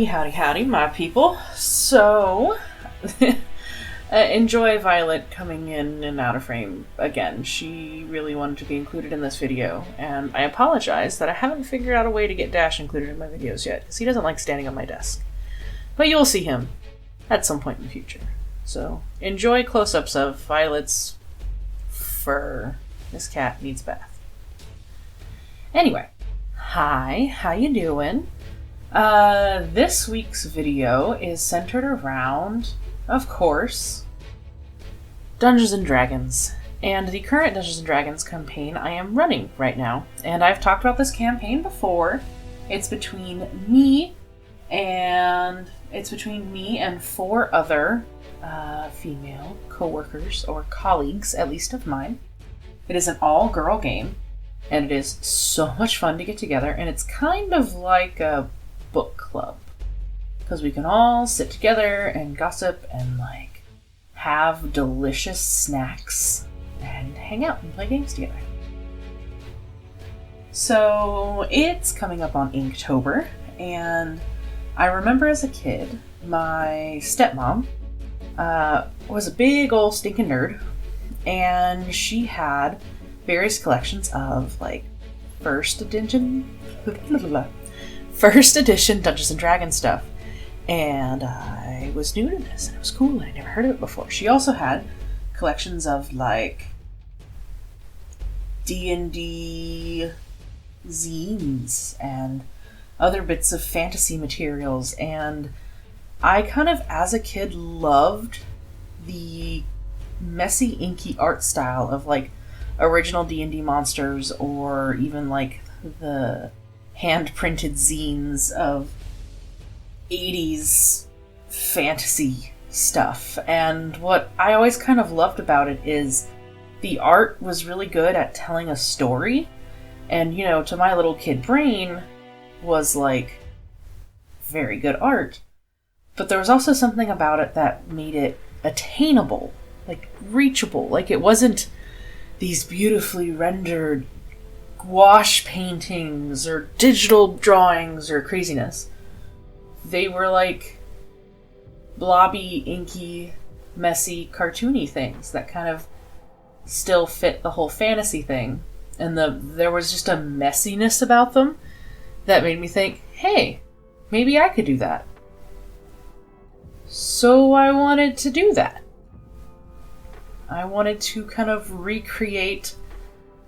Howdy, howdy, howdy, my people. So, enjoy Violet coming in and out of frame again. She really wanted to be included in this video, and I apologize that I haven't figured out a way to get Dash included in my videos yet, because he doesn't like standing on my desk. But you'll see him at some point in the future. So, enjoy close-ups of Violet's fur. This cat needs a bath. Anyway, hi, how you doing? This week's video is centered around, of course, Dungeons & Dragons. And the current Dungeons & Dragons campaign I am running right now. And I've talked about this campaign before. It's between me and 4 other female co-workers, or colleagues, at least of mine. It is an all-girl game, and it is so much fun to get together, and it's kind of like a book club, because we can all sit together and gossip and have delicious snacks and hang out and play games together. So it's coming up on Inktober, and I remember as a kid, my stepmom was a big old stinking nerd, and she had various collections of first edition Dungeons & Dragons stuff. And I was new to this, and it was cool, and I never heard of it before. She also had collections of D&D zines and other bits of fantasy materials, and I kind of, as a kid, loved the messy, inky art style of original D&D monsters, or even the hand-printed zines of 80s fantasy stuff. And what I always kind of loved about it is the art was really good at telling a story, and to my little kid brain was very good art. But there was also something about it that made it attainable, reachable. It wasn't these beautifully rendered gouache paintings or digital drawings or craziness. They were blobby, inky, messy, cartoony things that kind of still fit the whole fantasy thing. And there was just a messiness about them that made me think, hey, maybe I could do that. So I wanted to do that. I wanted to kind of recreate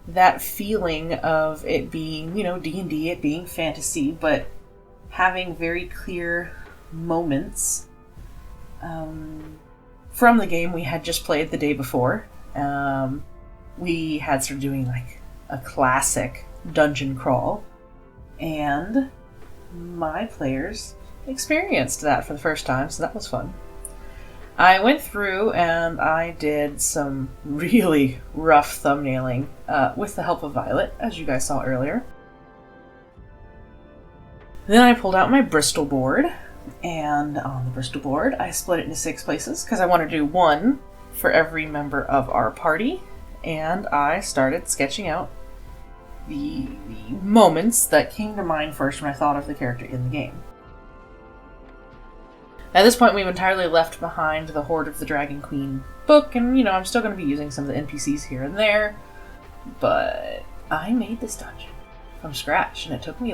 that feeling of it being, D&D, it being fantasy, but having very clear moments from the game we had just played the day before. We had started doing a classic dungeon crawl, and my players experienced that for the first time, so that was fun. I went through and I did some really rough thumbnailing with the help of Violet, as you guys saw earlier. Then I pulled out my Bristol board, and on the Bristol board I split it into 6 places because I wanted to do one for every member of our party, and I started sketching out the moments that came to mind first when I thought of the character in the game. At this point, we've entirely left behind the Hoard of the Dragon Queen book, and, I'm still going to be using some of the NPCs here and there, but I made this dungeon from scratch, and it took me,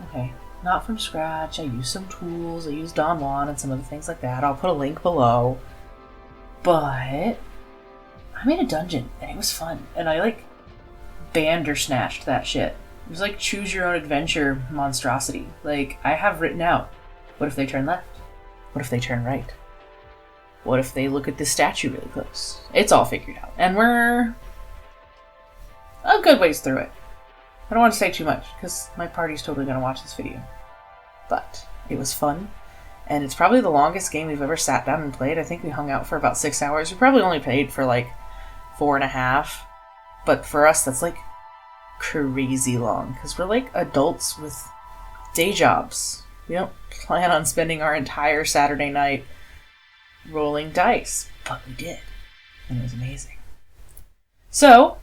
okay, not from scratch. I used some tools, I used Don Juan and some other things like that. I'll put a link below, but I made a dungeon, and it was fun, and I, bandersnatched that shit. It was choose your own adventure monstrosity. I have written out, what if they turn left? What if they turn right? What if they look at this statue really close? It's all figured out. And we're a good ways through it. I don't want to say too much, because my party's totally going to watch this video. But it was fun, and it's probably the longest game we've ever sat down and played. I think we hung out for about 6 hours. We probably only played for 4.5. But for us, that's crazy long, because we're adults with day jobs. We don't plan on spending our entire Saturday night rolling dice, but we did, and it was amazing. So,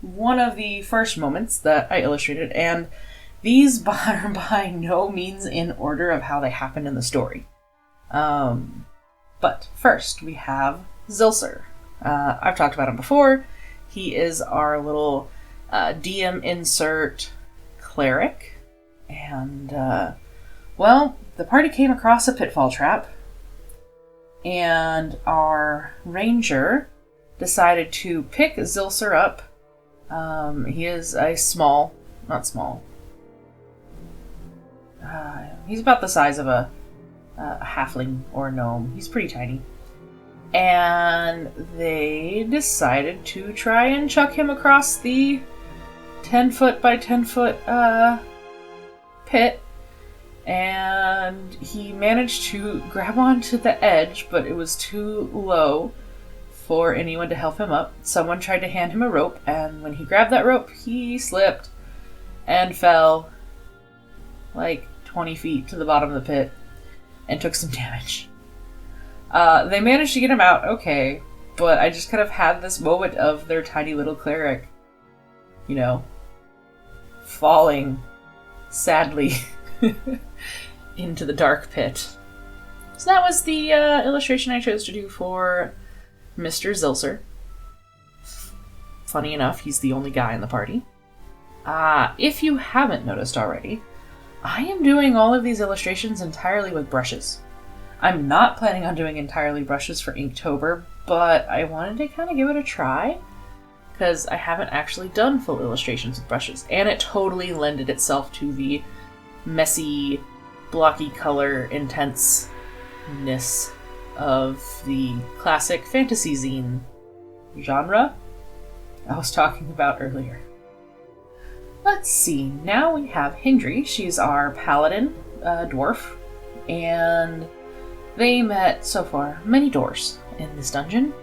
one of the first moments that I illustrated, and These are by no means in order of how they happened in the story. But first, we have Zilser. I've talked about him before. He is our little DM insert cleric. And, well, the party came across a pitfall trap. And our ranger decided to pick Zilser up. He is a small, not small. He's about the size of a halfling or gnome. He's pretty tiny. And they decided to try and chuck him across the 10-foot by 10-foot pit. And he managed to grab onto the edge, but it was too low for anyone to help him up. Someone tried to hand him a rope, and when he grabbed that rope, he slipped and fell like 20 feet to the bottom of the pit and took some damage. They managed to get him out okay, but I just kind of had this moment of their tiny little cleric, you know, falling sadly into the dark pit. So that was the illustration I chose to do for Mr. Zilser. Funny enough, he's the only guy in the party. If you haven't noticed already, I am doing all of these illustrations entirely with brushes. I'm not planning on doing entirely brushes for Inktober, but I wanted to kind of give it a try, because I haven't actually done full illustrations with brushes, and it totally lended itself to the messy, blocky color intenseness of the classic fantasy zine genre I was talking about earlier. Let's see, now we have Hindri. She's our paladin dwarf, and they met, so far, many doors in this dungeon,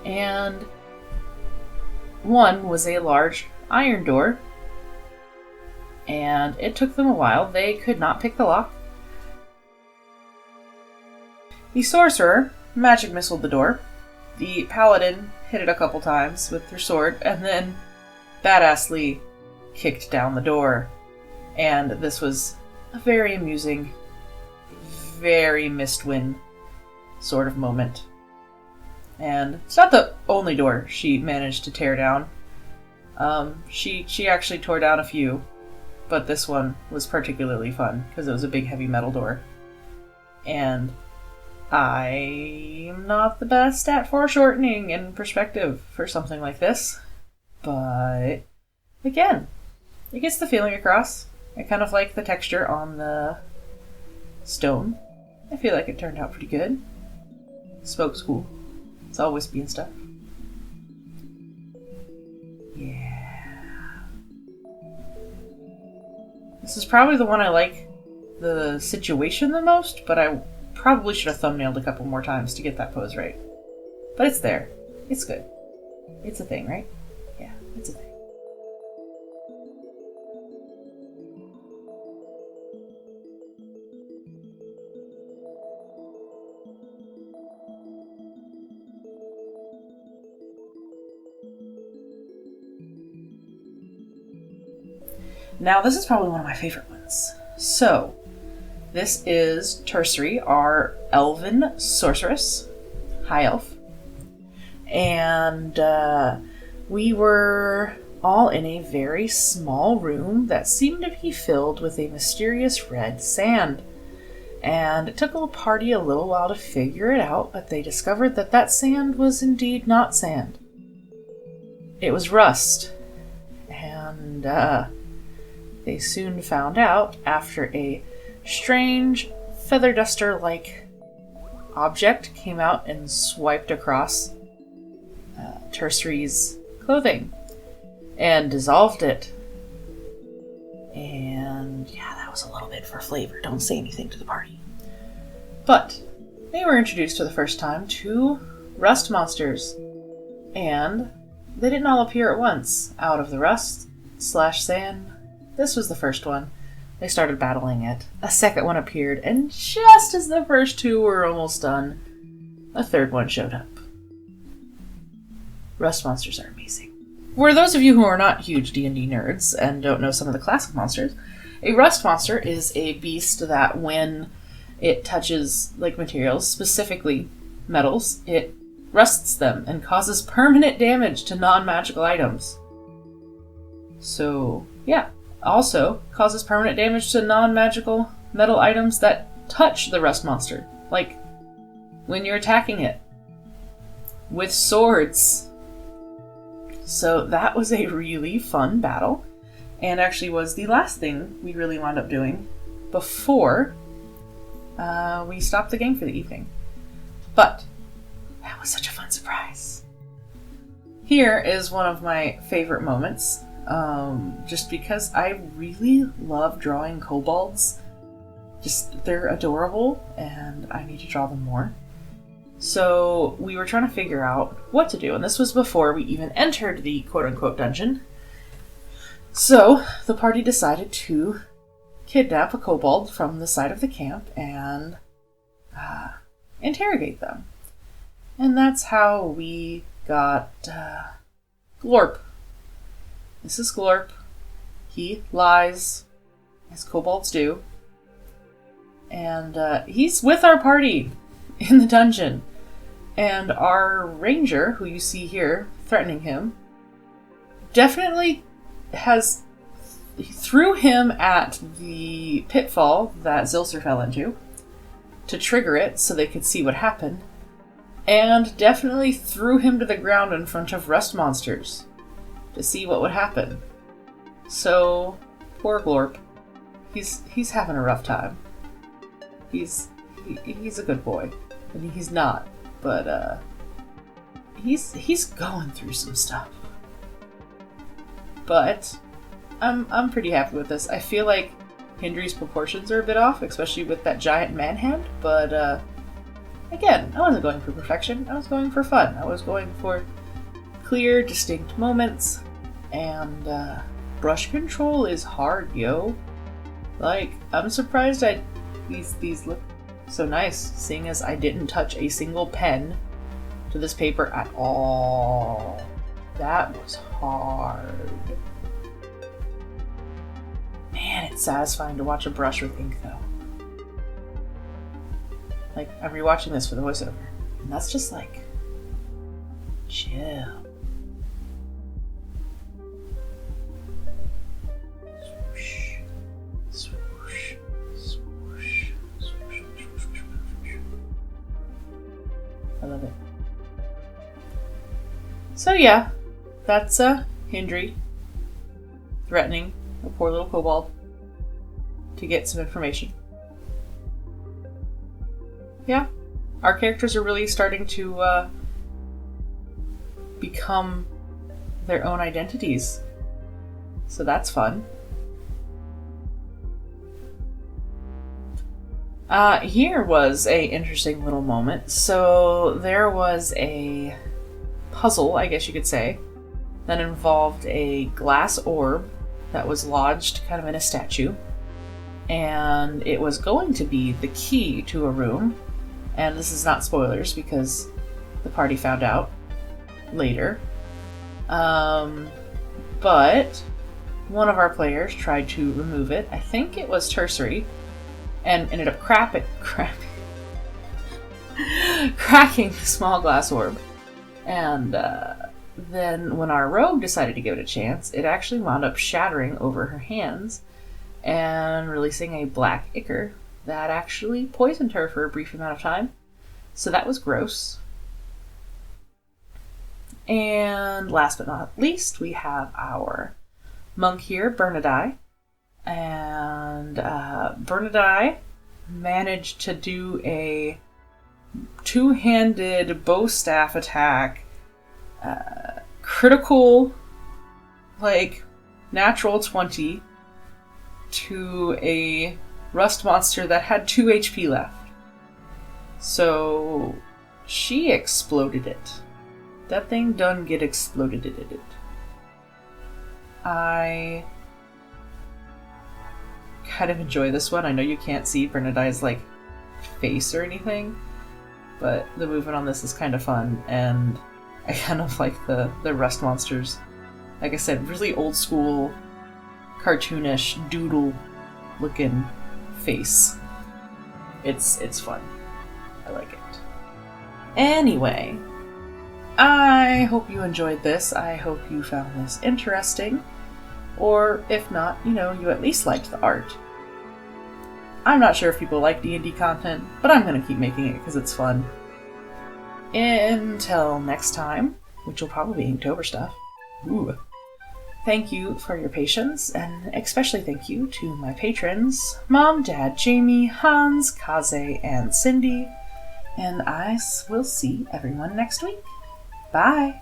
and one was a large iron door, and it took them a while. They could not pick the lock. The sorcerer magic missiled the door. The paladin hit it a couple times with their sword, and then badassly kicked down the door. And this was a very amusing, very Mistwind sort of moment. And it's not the only door she managed to tear down. She actually tore down a few, but this one was particularly fun because it was a big heavy metal door. And I'm not the best at foreshortening and perspective for something like this, but again, it gets the feeling across. I kind of like the texture on the stone. I feel like it turned out pretty good. Smoke's cool. It's all wispy and stuff. Yeah. This is probably the one I like the situation the most, but I probably should have thumbnailed a couple more times to get that pose right. But it's there. It's good. It's a thing, right? Yeah, it's a thing. Now, this is probably one of my favorite ones. So, this is Tertiary, our Elven Sorceress, High Elf. And we were all in a very small room that seemed to be filled with a mysterious red sand. And it took the party a little while to figure it out, but they discovered that that sand was indeed not sand. It was rust. And they soon found out after a strange feather duster-like object came out and swiped across Tertiary's clothing and dissolved it. And yeah, that was a little bit for flavor. Don't say anything to the party. But they were introduced for the first time to rust monsters, and they didn't all appear at once out of the rust/sand. This was the first one. They started battling it. A second one appeared, and just as the first two were almost done, a third one showed up. Rust monsters are amazing. For those of you who are not huge D&D nerds and don't know some of the classic monsters, A rust monster is a beast that when it touches like materials, specifically metals, it rusts them and causes permanent damage to non-magical items. So, yeah. Also, causes permanent damage to non-magical metal items that touch the rust monster. Like, when you're attacking it. With swords. So that was a really fun battle. And actually was the last thing we really wound up doing before we stopped the game for the evening. But that was such a fun surprise. Here is one of my favorite moments, just because I really love drawing kobolds. Just, they're adorable, and I need to draw them more. So we were trying to figure out what to do, and this was before we even entered the quote-unquote dungeon. So the party decided to kidnap a kobold from the side of the camp and interrogate them. And that's how we got Glorp. This is Glorp. He lies, as kobolds do. And he's with our party in the dungeon. And our ranger, who you see here, threatening him, definitely threw him at the pitfall that Zilser fell into to trigger it so they could see what happened. And definitely threw him to the ground in front of rust monsters to see what would happen. So, poor Glorp. He's having a rough time. He's a good boy. I mean, he's not, but he's going through some stuff. But I'm pretty happy with this. I feel like Hindry's proportions are a bit off, especially with that giant man hand, but again, I wasn't going for perfection. I was going for fun. I was going for clear, distinct moments, and brush control is hard, yo. Like, I'm surprised these look so nice, seeing as I didn't touch a single pen to this paper at all. That was hard. Man, it's satisfying to watch a brush with ink, though. Like, I'm rewatching this for the voiceover, and that's just like, chill. Swoosh, swoosh, swoosh, swoosh, swoosh, swoosh. I love it. So yeah, that's Hindry threatening a poor little kobold to get some information. Yeah, our characters are really starting to become their own identities. So that's fun. Here was a interesting little moment. So there was a puzzle, I guess you could say, that involved a glass orb that was lodged kind of in a statue. And it was going to be the key to a room. And this is not spoilers because the party found out later. But one of our players tried to remove it. I think it was Tertiary. And ended up cracking the small glass orb. And then when our rogue decided to give it a chance, it actually wound up shattering over her hands and releasing a black ichor that actually poisoned her for a brief amount of time. So that was gross. And last but not least, we have our monk here, Bernadai. And Bernadai managed to do a two-handed bow staff attack, critical, like, natural 20 to a rust monster that had 2 HP left. So she exploded it. That thing done get exploded it. I kind of enjoy this one. I know you can't see Bernadai's like face or anything, but the movement on this is kind of fun, and I kind of like the rust monsters. Like I said, really old school, cartoonish, doodle looking face. It's fun. I like it. Anyway, I hope you enjoyed this. I hope you found this interesting. Or if not, you at least liked the art. I'm not sure if people like D&D content, but I'm going to keep making it because it's fun. Until next time, which will probably be Inktober stuff. Ooh. Thank you for your patience, and especially thank you to my patrons, Mom, Dad, Jamie, Hans, Kaze, and Cindy. And I will see everyone next week. Bye!